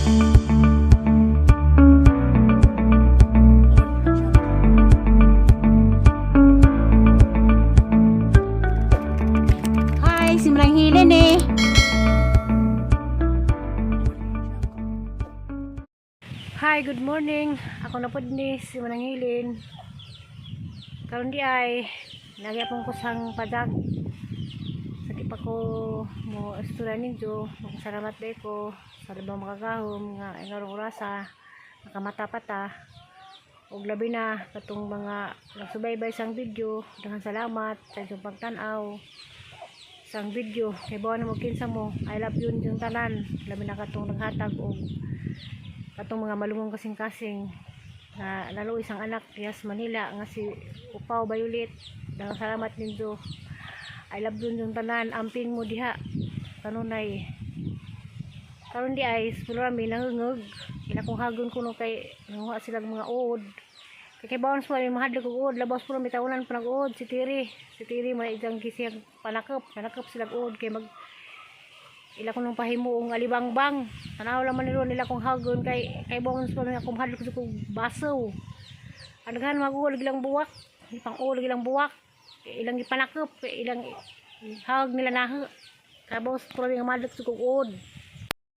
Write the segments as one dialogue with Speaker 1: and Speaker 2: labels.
Speaker 1: Hi, si Maranghilin eh. Hi, good morning. Ako na po ni si Maranghilin. Karon di ay nagyapon ko sang padag. Sakit pa ko mo istorya ninyo. Salamat day ko sa labang makagahom nga inarong orasa nakamata pata. Og labi na katong mga nagsubaybay sang video. Daghang salamat sa inyong pagtan-aw sang video. Kay bawa na mo kinsa mo. I love you yung tanan. Labi na katong naghatag og katong mga malungong kasing-kasing na lalo isang anak Rias Manila nga si Upaw Violet. Daghang salamat ninyo. I love you yung tanan. Amping mo diha kanunay. Karon di ay sulami nangungog. Ila kong hagon kuno kay nanguha sila mga uod. Kay bawon sa mga mahadlok og uod, labas puro mitaunan pa nag-uod si Tiri may ijang kisiyang panakop sila uod kay mag ila ko nung pahimuong alibangbang. Tanaw lang man nila kong hagon kay bawon sa mga akong mahadlok sa kong baso. Adaghan mag-uod gilang buwak, pang uod gilang buwak. Ilang ipanakop, ilang hag nila naho. Kay bawon sa puro nga mahadlok sa kong uod.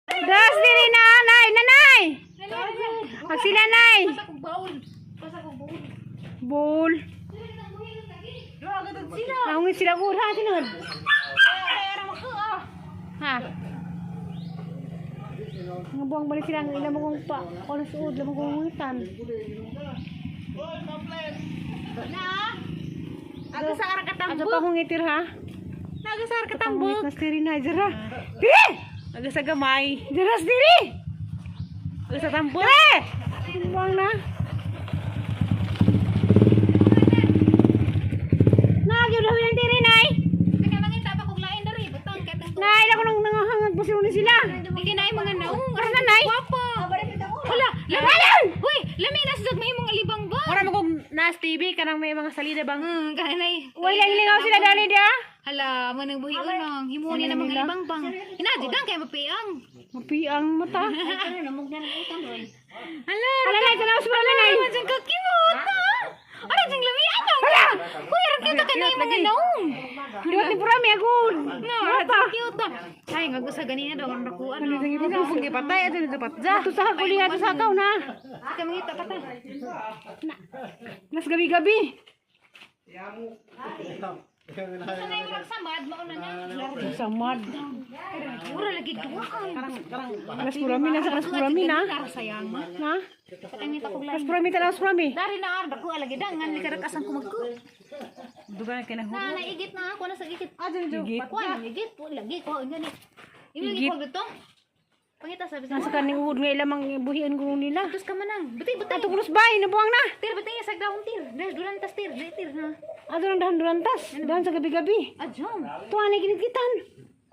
Speaker 1: Das diri na nanay. Pag sila nay. Bowl. Nangungit sila ko ha sinod. Ha. Ngabuang balik sila ng ilang mong pa. Ono suod lamang kong ngungitan. Na. Aga sa arang katambok. Aga pa kong itir ha. Aga sa arang katambok. Nas diri na jara. Diri. Aga sa gamay. Jaras diri. Aga sa tambok. Buang na. Nay, ako nang nangahangag po sila.
Speaker 2: Hindi na yung mga naong.
Speaker 1: Oras na, nay?
Speaker 2: Guwapo. Hala, lamin. Uy, lamin na sa may mga libang ba?
Speaker 1: Wala mo kong nas TV, kanang may mga salida bang.
Speaker 2: Kanay.
Speaker 1: Wala ilingaw sila dali dia.
Speaker 2: Hala, manang buhi unang. Himuon niya ng mga libang bang. Inadidang kay mapiang.
Speaker 1: Mapiang mata.
Speaker 2: Hala,
Speaker 1: Hala, nay, tanaw sa mga nay.
Speaker 2: Ano dyan kakimot na? Ano dyan lamian na? Uy, arang kita ka na yung mga naong.
Speaker 1: Diwat ni Purami, agud.
Speaker 2: No, arang cute na. Ay, nga gusto ganina daw ang nakuha.
Speaker 1: Ano sige dito, sige patay, ato dito patja. Ito sa kulihan, ito sa akaw na.
Speaker 2: Kaya mangita pa ta.
Speaker 1: Nas gabi-gabi.
Speaker 2: Sana yung magsamad, mauna niya.
Speaker 1: Samad.
Speaker 2: Mura lagi duwaan.
Speaker 1: Nas Purami na sa Nas Purami na.
Speaker 2: Sayang.
Speaker 1: Na?
Speaker 2: Katangita ko
Speaker 1: Nas Purami, tanaw sa Purami.
Speaker 2: dari na arda ko alagi dangan ni karakasan ko magko.
Speaker 1: Dugan ka na ho.
Speaker 2: Na naigit na ako na sa igit.
Speaker 1: Igit.
Speaker 2: Kuan igit po lagi ko ngani. Ibig ko dito. Pangita sabi sa.
Speaker 1: Nasa kaning uod nga ilamang buhian ko nila.
Speaker 2: Tus ka manang. Buti buti.
Speaker 1: Ato kulos bay, nabuang na.
Speaker 2: Tir buti sa daon tir. Dahil dulan tas tir, tir ha.
Speaker 1: Ato nang dahan-durantas. Dahan sa gabi-gabi.
Speaker 2: Adjong.
Speaker 1: Tuwa na ginigitan.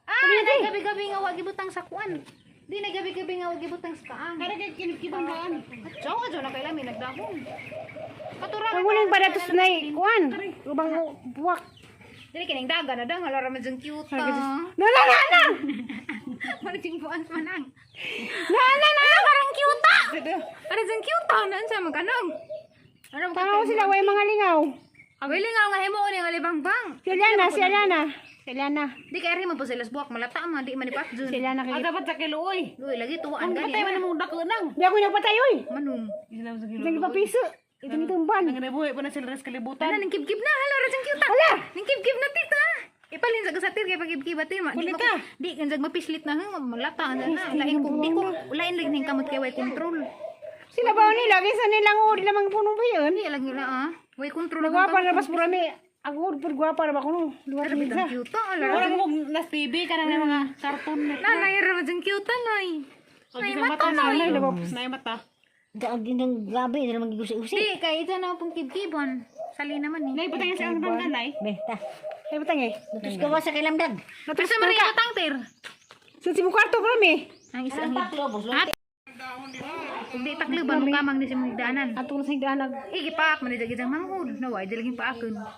Speaker 2: Ah, gabi-gabi nga wagi butang sa kuan. Di na gabi-gabi nga wagi butang sa kaang. Kada kay kinikibang daan. Adjong na kay lami nagdahon. Katura.
Speaker 1: Ang walang padatos na kuan. Ubang buwak.
Speaker 2: Dili kining daga na dang hala man jeng cute.
Speaker 1: Nala.
Speaker 2: Maling buan manang.
Speaker 1: Na.
Speaker 2: Parang cute. Ano jeng cute nan sa magkanang. Ano
Speaker 1: Tanaw sila way mga lingaw.
Speaker 2: Abili nga nga himo ni nga libang-bang.
Speaker 1: Si Eliana.
Speaker 2: Di kay rin mo po sila buwak malata man di manipat jud.
Speaker 1: Si Eliana kay.
Speaker 3: Dapat sa kilo oy.
Speaker 2: Luy lagi tuwaan gani.
Speaker 3: Patay man mo dako nang.
Speaker 1: Di ako nagpatay oy.
Speaker 2: Manong.
Speaker 3: Ilang sa kilo.
Speaker 1: Dagi pa piso. Ito ni tumban.
Speaker 3: Nang nabuhi pa na sila res kalibutan.
Speaker 2: Tanan ning kibkib na hala ra jeng cute.
Speaker 1: Hala.
Speaker 2: Ning kibkib na tita. Ipalin sa gasatir kay pagkibkib atin man.
Speaker 3: Kulit ka.
Speaker 2: Di kanjag mapislit na hang malata na. Lain ko di ko lain lagi ning kamot kay way control.
Speaker 1: Sila ba nila kaysa nilang uod lamang puno ba yun?
Speaker 2: Di lagi na ah. Way control
Speaker 1: Nagwapa na bas purami. Ang uod pur gwapa na ba kuno? Luar
Speaker 2: Pero
Speaker 1: nila.
Speaker 2: bitang cute ala.
Speaker 3: Wala mo nas TV kanang na mga karton na.
Speaker 2: Nanay ra jeng cute nay.
Speaker 3: Ay mata na ay labos na mata.
Speaker 4: Daag din ng grabe, hindi naman gigusi-gusi.
Speaker 2: Di kay ito na pong kibkibon. Sali naman ni.
Speaker 3: Nay patay sa ang tangkanay.
Speaker 4: Besta.
Speaker 1: Ay batang eh.
Speaker 4: Natus ka ba sa kilamdag?
Speaker 2: Pero sa Maria tangter.
Speaker 1: Sa si kwarto purami.
Speaker 2: Ang isa ang
Speaker 4: Taklo, boss.
Speaker 2: kung di taklo ba mo kamang di sa mga daanan.
Speaker 1: Atong sa higdanag.
Speaker 2: Igipak man di jang mangud. Naway di lagi pa akon. Ano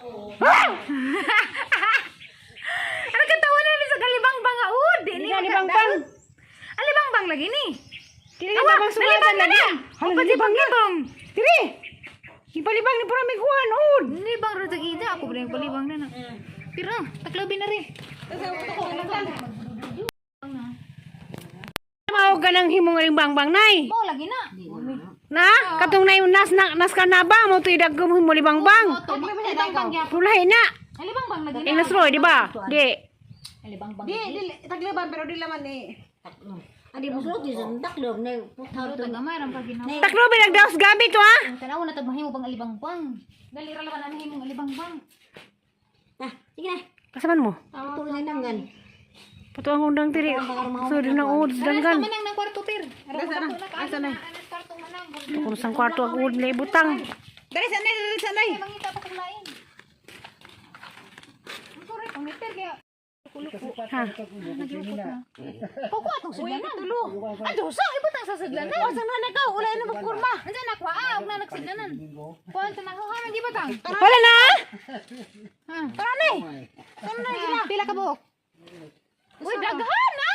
Speaker 2: ka tawanan ni sa kalibang bang ud? Di ni
Speaker 1: Kalibang bang.
Speaker 2: Alibang bang lagi ni.
Speaker 1: Dili ka babang sugatan lagi. Hala libang na. Dili. Ipalibang ni para may kuhan ud.
Speaker 2: Libang ra ida ako ba palibang na na. Tira, taklabi na rin.
Speaker 1: Mao ganang himong limbang-bang nay.
Speaker 2: Mo lagi na.
Speaker 1: Na, katong nay nas ka na ba mo tuy dagom himo libang-bang.
Speaker 2: Libang bang gyapon.
Speaker 1: Pulay na.
Speaker 2: Libang bang lagi na.
Speaker 1: Ingnas roy, di ba? Di.
Speaker 2: Libang bang.
Speaker 3: Di tagliban pero di laman ni.
Speaker 4: Adi mo sulod yung taklog na puthaw to.
Speaker 2: Tagamay ram ka ginawa.
Speaker 1: Taklo binagdaos gabi to ha.
Speaker 2: Tanaw na tagmahimo pang alibang bang. Dali ra laban ana himong alibang bang.
Speaker 4: Ah, sige na.
Speaker 1: Kasaman mo?
Speaker 4: Tuloy na nanggan.
Speaker 1: Pato ang undang tiri. So di nang ud danggan.
Speaker 2: Manang nang kwarto tir. Asa na? Kwarto manang.
Speaker 1: Kung sang kwarto ako ud na ibutang.
Speaker 3: Dali sanay.
Speaker 2: Mangita pa kung lain. Sorry, pangiter kaya
Speaker 1: Ha.
Speaker 2: Poko atong sudlanan. Ado sa ibutang sa sudlanan. Asa na nakaw ulay na magkurma. Andiyan na kwa og na nagsudlanan. Kuan ta nako ha di batang.
Speaker 1: Wala na.
Speaker 2: Ha, tara ni. Pila ka buhok? Uy, daghan na.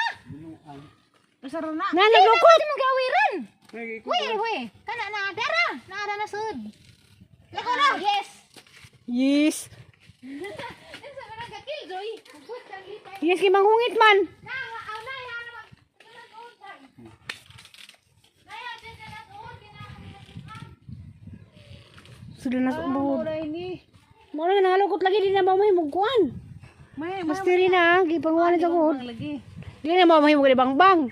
Speaker 3: Masaro na.
Speaker 1: Na naglukot.
Speaker 2: Ito mong gawiran. Uy. Kana na dara. Naada na sud. Lako na. Yes.
Speaker 1: Yes.
Speaker 2: Unsa man ka killjoy? Ubot kang litay.
Speaker 1: Yes, kay manghungit man.
Speaker 2: Na, aunay ha na. Naya din ka na tuod kina.
Speaker 1: Sudah na sa ubod.
Speaker 3: Oray ni.
Speaker 1: Mo na nangalukot lagi di na ba mahimog kuan.
Speaker 3: May
Speaker 1: Mas tiri na gipanguan sa kuod.
Speaker 3: lagi.
Speaker 1: Di na ba mahimog di bang-bang.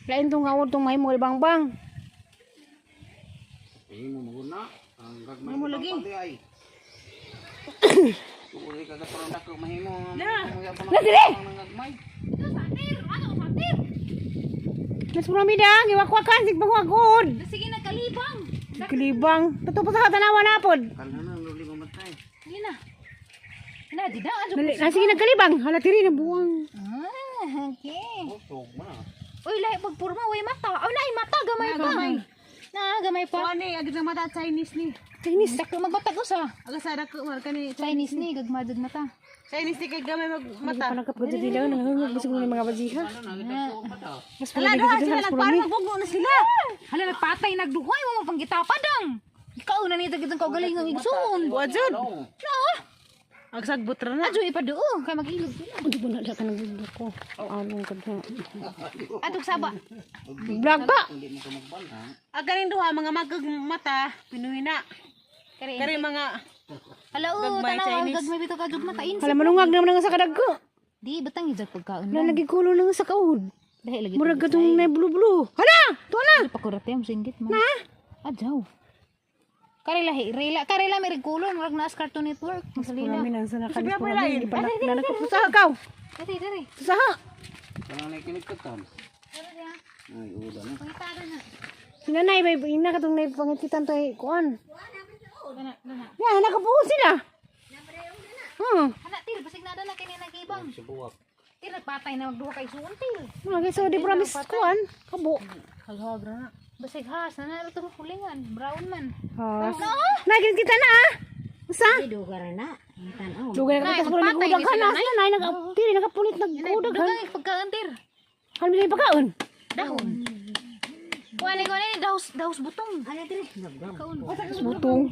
Speaker 1: Lain tong ngawod tong mahimog di bang-bang.
Speaker 3: Mo lagi.
Speaker 1: Na dire. Nas pramida giwakwakan sig pagwagod.
Speaker 2: Sige na kalibang.
Speaker 1: Kilibang. Tuto pa sa tanawa na pod.
Speaker 2: Di na. Na di na adyo.
Speaker 1: Dali, sige nagkalibang. Hala tiri na buwang.
Speaker 2: Okay. Uy, lahi pagpurma way mata. Oh, nay mata gamay pa. Na gamay pa.
Speaker 3: Kuan ni agid ang mata Chinese ni.
Speaker 1: Chinese.
Speaker 2: Dako magbatag usa.
Speaker 3: Aga sa dako man kani
Speaker 2: Chinese ni gagmadud mata.
Speaker 3: Chinese ni kay gamay magmata.
Speaker 1: Panagkap ko dito daw nangangag bisig mo ng mga bajiha. Mas pala
Speaker 3: Hala
Speaker 1: dito
Speaker 3: doha
Speaker 1: dito
Speaker 3: sila
Speaker 1: halos
Speaker 3: nagparo
Speaker 1: purami.
Speaker 3: magbugo na sila.
Speaker 2: Hala nagpatay nagduhoy mo panggitapadang. Ikaw na ni dagitang kaugalingang igsoon.
Speaker 3: Buadjud.
Speaker 2: No.
Speaker 3: Agsagbot ra na.
Speaker 2: Adyo ipadoo kay magilog sila.
Speaker 1: Hindi ko na ka nagbundo ko. Anong kadto.
Speaker 2: Atog saba.
Speaker 1: Vlog ba?
Speaker 3: Aga rin duha mga magmata pinuhi na.
Speaker 2: Kare.
Speaker 3: Kari mga
Speaker 2: Hala o
Speaker 3: Gagmay
Speaker 2: tanaw
Speaker 3: Chinese.
Speaker 2: gagmay bitaw ka jud matain.
Speaker 1: Hala manungag naman nga sa kadagko.
Speaker 2: Di batang ijag pagkaon.
Speaker 1: Na nagikulo lang sa kaud.
Speaker 2: Dahil lagi.
Speaker 1: Murag katong na blue. Hala, tuwa na.
Speaker 2: Di pakurate am singgit man. Na? Adyaw. Karela may regulo murag na as Cartoon Network. Masalina.
Speaker 1: Purami nang sa
Speaker 3: Sabi
Speaker 1: nakalis
Speaker 3: ako
Speaker 1: purami.
Speaker 3: lain.
Speaker 1: Di pa na nakapusa ka.
Speaker 2: Dali.
Speaker 1: Saha.
Speaker 2: Pangitada na.
Speaker 1: Sinanay bay ina katong nay pangitan to kuan. Ya, nakapuo sila.
Speaker 2: Ana til basig nada na kini nagibang. Til nagpatay na magduha kay suon til.
Speaker 1: Mga so di promise kuan. Kabo.
Speaker 2: Basig has na ito hulingan. Brown man.
Speaker 1: Has. Nagin kita na ah. Usa.
Speaker 4: Ido ka rin na. Tanaw.
Speaker 1: Dugay na kita sa nagudang ka na. Sinanay nagapili nagapulit nagudang.
Speaker 2: Dagang pagkaon tir.
Speaker 1: Halmi na pagkaon.
Speaker 2: Dahon. Kuani daus butong.
Speaker 4: Ano dire?
Speaker 2: Kaon.
Speaker 1: Butong.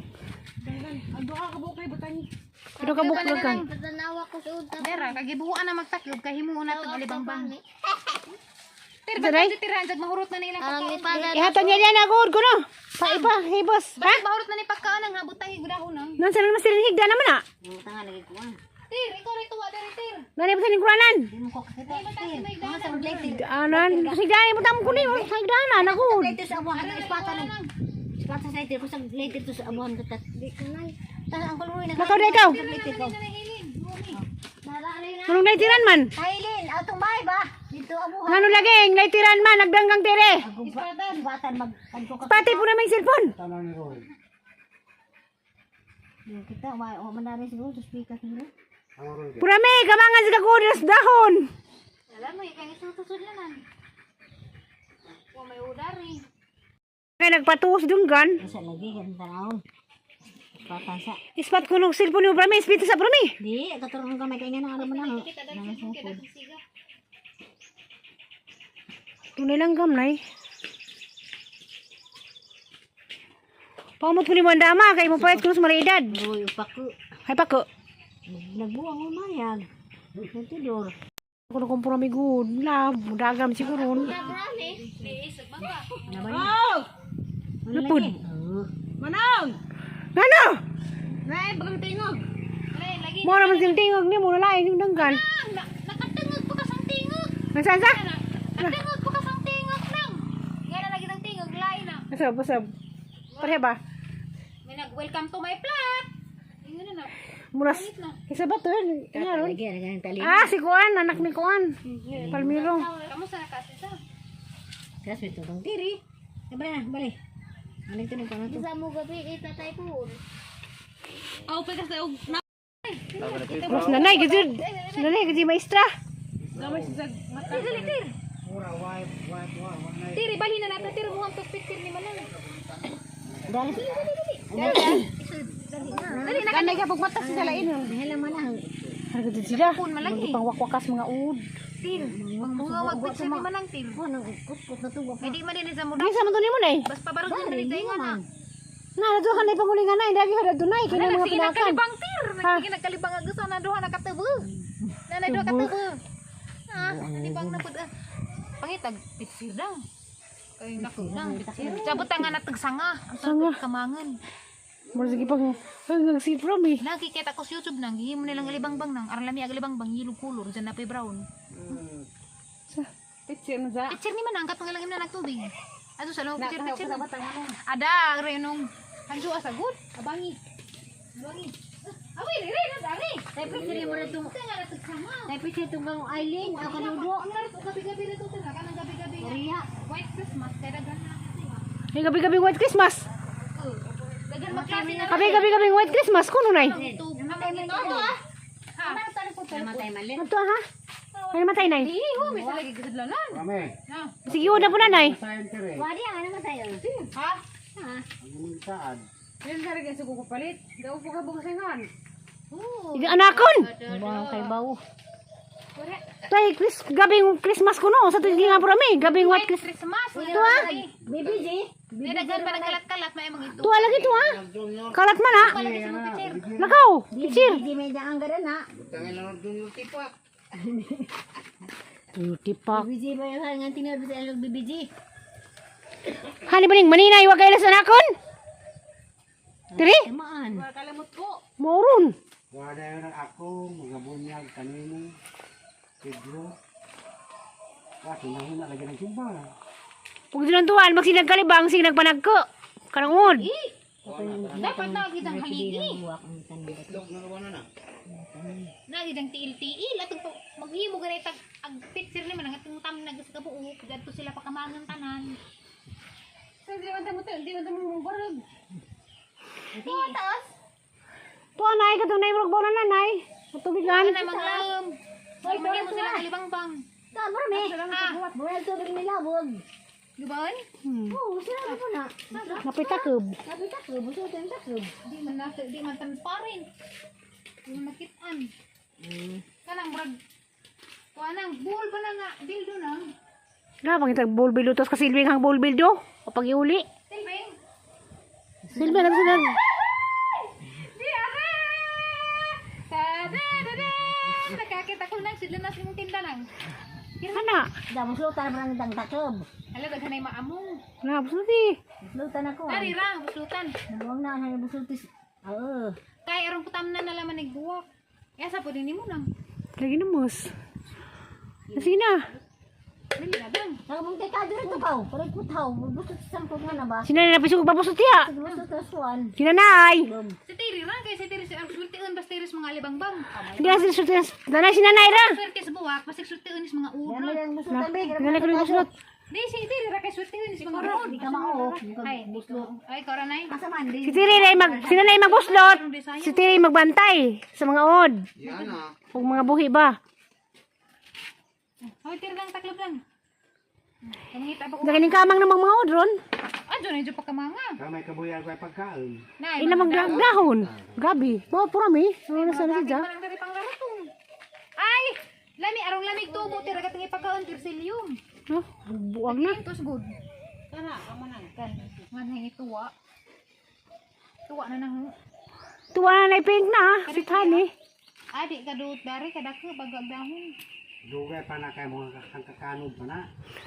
Speaker 3: ando ka bukay butang.
Speaker 1: Pero kabuk kan.
Speaker 4: Tanawa ko sa utak.
Speaker 2: Dera kagibuan na magtakyob kay himuon na tong alibang-bang. Tir
Speaker 1: Saray?
Speaker 2: ba tiran jag mahurot na nila pagkaon.
Speaker 1: Ihatag niya niya nagud ko no. Pa hibos. Ha?
Speaker 2: Bakit mahurot na ni pagkaon ang habutang igdahon nang.
Speaker 1: Nansa lang masirin higda naman ah.
Speaker 4: Tanga lagi ko ah.
Speaker 2: Tir, ikaw rito wa dere tir.
Speaker 1: Nani pa sa kuranan.
Speaker 4: Di mo ko kakita.
Speaker 2: Ay batang may
Speaker 4: Mga sa maglaytir.
Speaker 1: Anan, higda ni mo tamong kunin. Higda na nagud.
Speaker 4: Laytir sa abuhan. Ispata lang. Ispata sa laytir. Kusang laytir to sa abuhan ko. Di ko na. Tas ang kulungan na.
Speaker 1: Lakaw na ikaw.
Speaker 4: Laytir ko.
Speaker 2: Hilin.
Speaker 1: Anong naitiran man?
Speaker 4: Kailin. Atong bahay ba? Dito abuhan.
Speaker 1: Ano laging naitiran man nagdanggang tere.
Speaker 4: Ispatan. Batan mag.
Speaker 1: Pati po na may cellphone.
Speaker 4: Kita. Mandari siguro. Sa speaker siguro.
Speaker 1: Purami, kamangan sa kakudas dahon.
Speaker 2: Alam mo, ikang isutusod na nan. Kung may udari.
Speaker 1: Kaya nagpatuos dunggan.
Speaker 4: Masa lagi kan tanawon. Ispatan sa.
Speaker 1: Ispat ko ng cellphone ni Purami. Ispita sa Purami.
Speaker 4: Di. Katurun ka may kaingan na alam mo na.
Speaker 2: Kita dari sipon kita siga.
Speaker 1: Tunay lang gamnay. Paumot ko ni mo ang dama. Kaya mo payat ko sa malidad.
Speaker 4: Uy, upak ko.
Speaker 1: Ay pa ko.
Speaker 4: Nagbuwang mo mayag. Nagtidor.
Speaker 1: Ako na kumpura may good. Dagam siguro.
Speaker 3: Oh!
Speaker 1: Napod.
Speaker 3: Manong!
Speaker 1: Ano?
Speaker 3: Nay, bagang tingog.
Speaker 1: Mo naman siyang tingog niya. Muna lain yung danggan.
Speaker 2: Nakatungog pa ka sang tingog.
Speaker 1: Nagsasa?
Speaker 2: Nakatungog pa ka sang tingog nang. Nga na lagi ng tingog lain na.
Speaker 1: Pasab. Pareha ba?
Speaker 2: May nag-welcome to my flat. Ingon na.
Speaker 1: Muras. Isa ba to? Inaron?
Speaker 4: Lagi, naging tali.
Speaker 1: Si Kuan. Anak ni Kuan. Palmiro.
Speaker 2: Kamusta na kasi sa?
Speaker 4: Kasi ito itong tiri. Balik na, balik. Balik ito ng pangato.
Speaker 2: Sa mo gabi itatay po.
Speaker 3: Aw, pegas na og na.
Speaker 1: Mas nanay. Gajud. Nanay. Gajud maestra.
Speaker 3: Gamay sa mata.
Speaker 2: Tiri bali na natin tiri mo ang picture ni Manang.
Speaker 4: Dali.
Speaker 1: Ganay ka pagmata sa salain.
Speaker 4: Dahil naman ang
Speaker 1: Gajud sila.
Speaker 2: Pun malagi.
Speaker 1: Pangwakwakas mga uod.
Speaker 2: Tir. Mga picture ni Manang tir.
Speaker 4: ano, kutkut na tuwa.
Speaker 2: Hindi man din sa mo.
Speaker 1: Hindi sa man to ni mo nay.
Speaker 2: Bas pabarog na dito nga na.
Speaker 1: Na, nato ka na ipangulingan na. Hindi ka na dunay. Kaya mga
Speaker 2: Sige
Speaker 1: pinakan.
Speaker 2: nagkalibang tir. Nagkalibang ang gusto na duha nakatubo. Na duha katubo. Nalibang na pud. Pangitag picture daw. Kay naku lang picture. Sabot nga natagsanga. Ang
Speaker 1: Sanga.
Speaker 2: kamangan.
Speaker 1: Mura sige pang hanggang si Prom eh.
Speaker 2: Nakikita ko sa YouTube nang hihimo nilang alibang-bang nang arlami agalibang-bang yellow color dyan na pay brown.
Speaker 3: Picture na sa.
Speaker 2: Picture ni man ang katong ilang na nagtubig. Ato sa loob picture.
Speaker 3: batang ano.
Speaker 2: Ada renong hanjo asagod. Abangi. Abangi. Awi re na dari.
Speaker 4: Tay picture mo na itong,
Speaker 2: Nga natagsama.
Speaker 4: tay picture itong bang Aileen, ako kanudo.
Speaker 2: Ang laro gabi-gabi na to tira kanang gabi-gabi.
Speaker 4: Maria.
Speaker 2: White Christmas kay dagan na.
Speaker 1: Ay, gabi-gabi White Christmas.
Speaker 2: Dagan maklase na.
Speaker 1: Gabi-gabi White Christmas. Kuno nay.
Speaker 2: Namatay man ito ha.
Speaker 4: Namatay malit.
Speaker 1: Ito ha? Ay, matay nay.
Speaker 2: Iho, may lagi kasadlanan.
Speaker 5: Kami.
Speaker 1: Sige, uda po na nay.
Speaker 5: Sayan ka rin.
Speaker 4: Wadi ang namatay.
Speaker 2: Ha?
Speaker 5: Ang saan?
Speaker 3: Yan sa rin sa kukupalit. Daw po ka bukasingan.
Speaker 1: Sige, anakon.
Speaker 4: Bawang kay bawo.
Speaker 1: Tay, gabing Christmas kuno. Sa tuwing nga po rami. Gabing White Christmas.
Speaker 2: Christmas.
Speaker 1: Ito ha?
Speaker 4: BBG.
Speaker 2: May dagan pa nagkalat-kalat may mga ito.
Speaker 1: Tuwa lagi ito ha? Kalat man ha? Lakaw. Pichir.
Speaker 4: BBG may daang gada na.
Speaker 5: Tangin lang doon yung tipak.
Speaker 1: Beauty pack.
Speaker 4: BBG ba yung hangan tinawag sa ilog BBG?
Speaker 1: Hani ba ning maninay? Huwag kayo sa anakon? Tiri?
Speaker 4: Tamaan.
Speaker 3: Kalimot ko.
Speaker 1: Maurun.
Speaker 5: Wala yun ang ako, mga bunyag, kanino, Pedro. Hinahuna lagi ng simba.
Speaker 1: Pag sinantuan, magsinagkalibang, sinagpanagko. Karangod.
Speaker 2: Dapat nakagitang haligi.
Speaker 4: Buwak ang tanong.
Speaker 5: Itlog na naman na.
Speaker 2: Nakagitang tiil-tiil. At maghimo ganit ang picture ni man. Ang atong tam nagkabuok. Ganito sila pakamangan tanan.
Speaker 3: Sa di man tamo di man tamo barog.
Speaker 2: Ito taas.
Speaker 1: Tuwa nay, katong naimurog ba na nanay? Matubigan.
Speaker 2: Ano na manglam. Hindi mo sila kalibang-bang.
Speaker 4: Tama rin eh. Buwal tubig nila, buwag.
Speaker 2: Gibaan?
Speaker 4: Oo, sila po na.
Speaker 1: Napitakob.
Speaker 4: Sabi takub, gusto ko yung takub.
Speaker 2: Di man tanparin. Di man nakitaan. Kanang brag. Kanang buhol pa na nga. Dildo na.
Speaker 1: Gabang itag bulbil utos kasi silbing hang bulbil do. Kapag iuli.
Speaker 2: Tilbing.
Speaker 1: Silbing lang sila.
Speaker 2: Di are! Tada-dada! Nakakita ko lang sila na silang tinda lang.
Speaker 1: Ana.
Speaker 4: Damo slutan marang dang takub.
Speaker 2: Hala, daghanay maamong.
Speaker 1: Labs na di.
Speaker 4: Slutan ako.
Speaker 2: Dari ra, buslutan.
Speaker 4: Naluwang na ang busultis. Oo.
Speaker 2: Kaya arong putam na nalaman nagbuwak. Kaya sa po din mo nang.
Speaker 1: Lagi na mus. Sige na.
Speaker 2: Dili na bang.
Speaker 4: Nakabang kay kadro ito pa. Paray putaw. Busot sampung nga na ba?
Speaker 1: Sinanay na pisog babusot ya.
Speaker 4: Busot na suwan.
Speaker 1: Sinanay.
Speaker 2: Si Tiri ra, kaya si Tiri si Arsultiun, basta Tiri mga alibang-bang.
Speaker 1: Hindi na sila nanay sinanay ra.
Speaker 2: Swerte sa buwak, basta Arsultiun is mga ulo.
Speaker 4: Dami lang busutan big.
Speaker 1: Nanay ko rin buslot.
Speaker 2: Di, si Tiri ra, kaya Arsultiun is mga ulo.
Speaker 4: Di ka mao.
Speaker 2: Ay, ay, koranay.
Speaker 4: Kasaman din.
Speaker 1: Si Tiri ray sinanay magbuslot. Si Tiri magbantay sa mga od.
Speaker 5: Yan ah.
Speaker 1: Ug mga buhi ba.
Speaker 2: Ay, Tiri lang, taklob lang. Kamangita ba ko?
Speaker 1: Ganing kamang namang mga od ron.
Speaker 2: Ah, dyan, medyo pagkamanga.
Speaker 5: Kamay kabuyag ko ay pagkaon.
Speaker 2: Nay,
Speaker 1: Ila magdahon. Gabi. Bawa purami. Ano na sana siya?
Speaker 2: parang dari panglarong. Ay, lami, arong lamig tubo, Tiri, katang ipagkaon, Tirsilium.
Speaker 1: No? Buwag na.
Speaker 2: Tos good.
Speaker 3: Kana, amo nang.
Speaker 2: Kan, manang ituwa. Tuwa na nang
Speaker 1: Tuwa na na pink na, si Tani.
Speaker 2: adik kadut dari kadake bagag dahon.
Speaker 5: Dugay pa na kay mo ang kakanod pa na.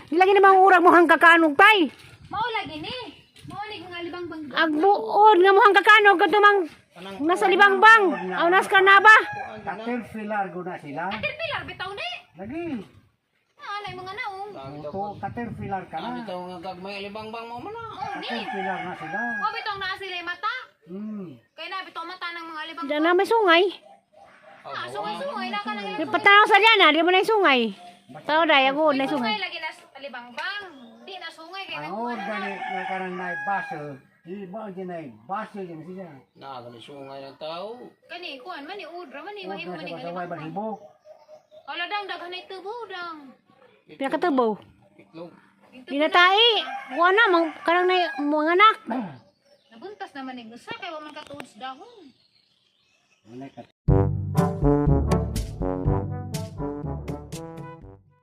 Speaker 1: Lagi namang urag mo hang kakanog tay.
Speaker 2: Mao lagi ni. Mao ni nga libang bang.
Speaker 1: Agbuod nga mo hang kakanog katumang nasa libangbang. Aw nas ka na ba?
Speaker 5: Caterpillar guna sila.
Speaker 2: Caterpillar bitaw ni.
Speaker 5: Lagi.
Speaker 2: Alay mga naong.
Speaker 5: Ito caterpillar ka na.
Speaker 6: Ito nga gagmay libangbang mo man.
Speaker 5: Caterpillar na sila.
Speaker 2: Mao bitaw na sila mata. Kay na bitaw mata ng mga libang.
Speaker 1: Diyan na may sungay.
Speaker 2: Ah, sungay-sungay na ka
Speaker 1: Di patanaw sa diyan di mo na yung sungay. Tao day agud na yung
Speaker 2: Sungay
Speaker 1: sungay.
Speaker 2: lagi na libang-bang. Di na sungay kay
Speaker 5: Ang
Speaker 2: nagkuha na.
Speaker 5: organic na karan na baso. Di ba din ay baso din siya.
Speaker 6: Nagani sungay ng tao.
Speaker 2: Kani kuan man ni udra man ni
Speaker 5: Huwag
Speaker 2: mahimo
Speaker 5: na
Speaker 2: man ni
Speaker 5: sa kasaway
Speaker 2: libang.
Speaker 5: bahibo.
Speaker 2: Ala dang daghan ay tubo dang.
Speaker 1: Pinakatabaw.
Speaker 6: Itlog.
Speaker 1: Dinatai. Wala mang karang na mga anak.
Speaker 2: Nabuntas naman ni gusa kay wa man katuod sa dahon.
Speaker 5: Wala ka